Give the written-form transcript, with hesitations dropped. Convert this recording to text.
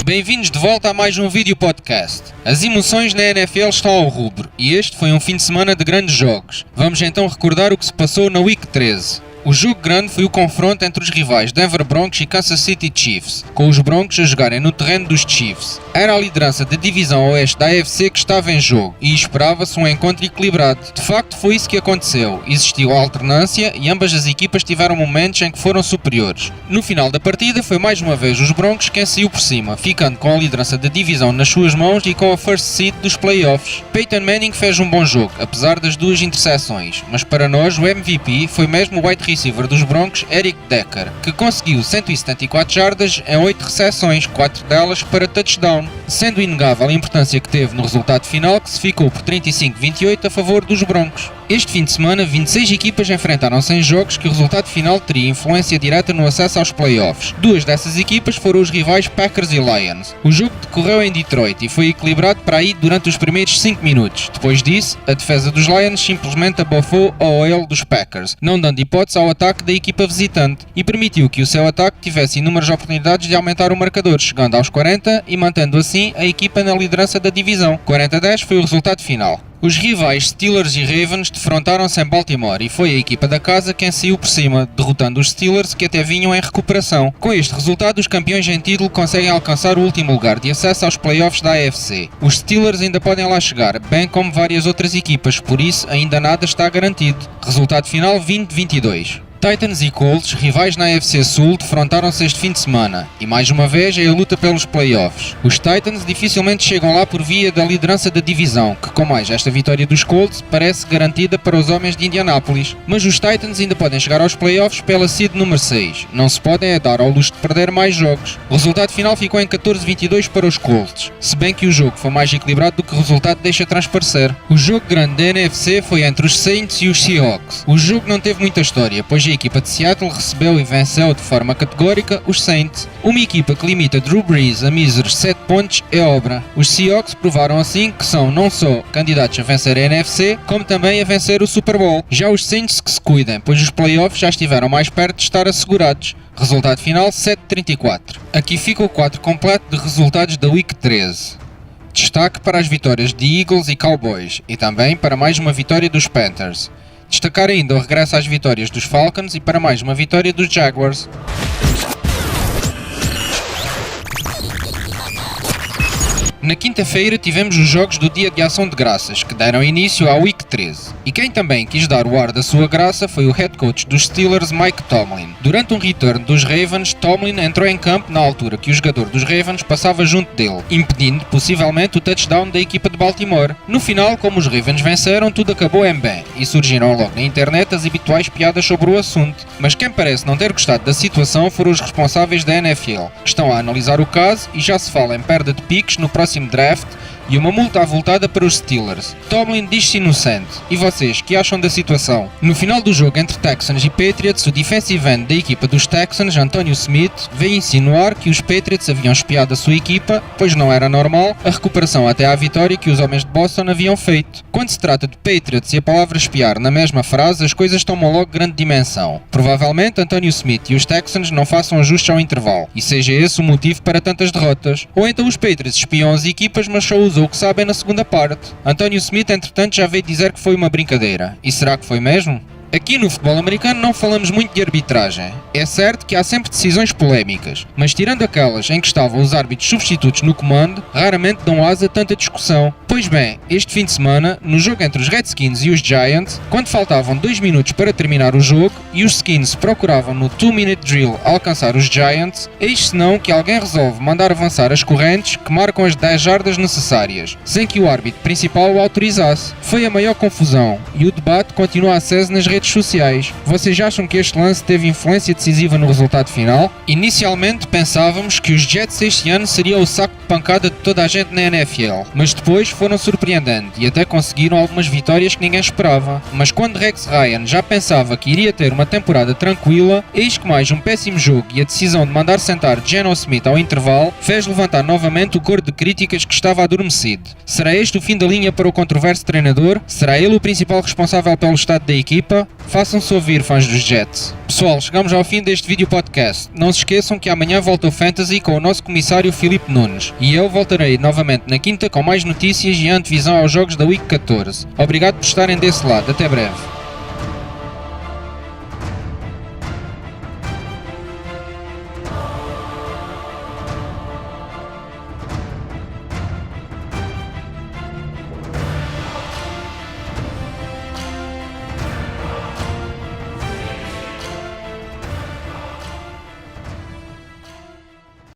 Bem-vindos de volta a mais um vídeo podcast. As emoções na NFL estão ao rubro e este foi um fim de semana de grandes jogos. Vamos então recordar o que se passou na Week 13. O jogo grande foi o confronto entre os rivais Denver Broncos e Kansas City Chiefs, com os Broncos a jogarem no terreno dos Chiefs. Era a liderança da divisão oeste da AFC que estava em jogo e esperava-se um encontro equilibrado. De facto foi isso que aconteceu, existiu alternância e ambas as equipas tiveram momentos em que foram superiores. No final da partida foi mais uma vez os Broncos quem saiu por cima, ficando com a liderança da divisão nas suas mãos e com a first seed dos playoffs. Peyton Manning fez um bom jogo, apesar das duas interseções, mas para nós o MVP foi mesmo o wide receiver dos Broncos, Eric Decker, que conseguiu 174 jardas em 8 recepções, 4 delas para touchdown, sendo inegável a importância que teve no resultado final, que se ficou por 35-28 a favor dos Broncos. Este fim de semana, 26 equipas enfrentaram-se em jogos que o resultado final teria influência direta no acesso aos playoffs. Duas dessas equipas foram os rivais Packers e Lions. O jogo decorreu em Detroit e foi equilibrado para aí durante os primeiros 5 minutos. Depois disso, a defesa dos Lions simplesmente abafou a OL dos Packers, não dando hipótese ao ataque da equipa visitante, e permitiu que o seu ataque tivesse inúmeras oportunidades de aumentar o marcador, chegando aos 40 e mantendo assim a equipa na liderança da divisão. 40-10 foi o resultado final. Os rivais Steelers e Ravens defrontaram-se em Baltimore e foi a equipa da casa quem saiu por cima, derrotando os Steelers que até vinham em recuperação. Com este resultado, os campeões em título conseguem alcançar o último lugar de acesso aos playoffs da AFC. Os Steelers ainda podem lá chegar, bem como várias outras equipas, por isso ainda nada está garantido. Resultado final 20-22. Titans e Colts, rivais na AFC Sul, defrontaram-se este fim de semana e mais uma vez é a luta pelos playoffs. Os Titans dificilmente chegam lá por via da liderança da divisão, que com mais esta vitória dos Colts parece garantida para os homens de Indianápolis. Mas os Titans ainda podem chegar aos playoffs pela seed número 6, não se podem dar ao luxo de perder mais jogos. O resultado final ficou em 14-22 para os Colts, se bem que o jogo foi mais equilibrado do que o resultado deixa transparecer. O jogo grande da NFC foi entre os Saints e os Seahawks. O jogo não teve muita história, pois a equipa de Seattle recebeu e venceu de forma categórica os Saints. Uma equipa que limita Drew Brees a míseros 7 pontos é obra. Os Seahawks provaram assim que são não só candidatos a vencer a NFC, como também a vencer o Super Bowl. Já os Saints que se cuidem, pois os playoffs já estiveram mais perto de estar assegurados. Resultado final 7-34. Aqui fica o quadro completo de resultados da Week 13. Destaque para as vitórias de Eagles e Cowboys e também para mais uma vitória dos Panthers. Destacar ainda o regresso às vitórias dos Falcons e para mais uma vitória dos Jaguars. Na quinta-feira tivemos os jogos do Dia de Ação de Graças, que deram início à Week 13. E quem também quis dar o ar da sua graça foi o head coach dos Steelers, Mike Tomlin. Durante um return dos Ravens, Tomlin entrou em campo na altura que o jogador dos Ravens passava junto dele, impedindo possivelmente o touchdown da equipa de Baltimore. No final, como os Ravens venceram, tudo acabou em bem, e surgiram logo na internet as habituais piadas sobre o assunto. Mas quem parece não ter gostado da situação foram os responsáveis da NFL, que estão a analisar o caso e já se fala em perda de picks no próximo draft e uma multa avultada para os Steelers. Tomlin diz-se inocente. E vocês, que acham da situação? No final do jogo entre Texans e Patriots, o defensive end da equipa dos Texans, Antonio Smith, veio insinuar que os Patriots haviam espiado a sua equipa, pois não era normal a recuperação até à vitória que os homens de Boston haviam feito. Quando se trata de Patriots e a palavra espiar na mesma frase, as coisas tomam logo grande dimensão. Provavelmente Antonio Smith e os Texans não façam ajustes ao intervalo, e seja esse o motivo para tantas derrotas. Ou então os Patriots espiam as equipas, mas só usam o que sabem na segunda parte. Antonio Smith, entretanto, já veio dizer que foi uma brincadeira. E será que foi mesmo? Aqui no futebol americano não falamos muito de arbitragem. É certo que há sempre decisões polémicas, mas tirando aquelas em que estavam os árbitros substitutos no comando, raramente dão asa a tanta discussão. Pois bem, este fim de semana, no jogo entre os Redskins e os Giants, quando faltavam 2 minutos para terminar o jogo e os Skins procuravam no 2-minute drill alcançar os Giants, eis senão que alguém resolve mandar avançar as correntes que marcam as 10 jardas necessárias, sem que o árbitro principal o autorizasse. Foi a maior confusão e o debate continua aceso nas redes sociais. Vocês acham que este lance teve influência decisiva no resultado final? Inicialmente pensávamos que os Jets este ano seriam o saco de pancada de toda a gente na NFL, mas depois foram surpreendendo e até conseguiram algumas vitórias que ninguém esperava. Mas quando Rex Ryan já pensava que iria ter uma temporada tranquila, eis que mais um péssimo jogo e a decisão de mandar sentar Geno Smith ao intervalo fez levantar novamente o coro de críticas que estava adormecido. Será este o fim da linha para o controverso treinador? Será ele o principal responsável pelo estado da equipa? Façam-se ouvir, fãs dos Jets. Pessoal, chegamos ao fim deste vídeo podcast. Não se esqueçam que amanhã volta o Fantasy com o nosso comissário Filipe Nunes. E eu voltarei novamente na quinta com mais notícias e a antevisão aos jogos da Week 14. Obrigado por estarem desse lado. Até breve.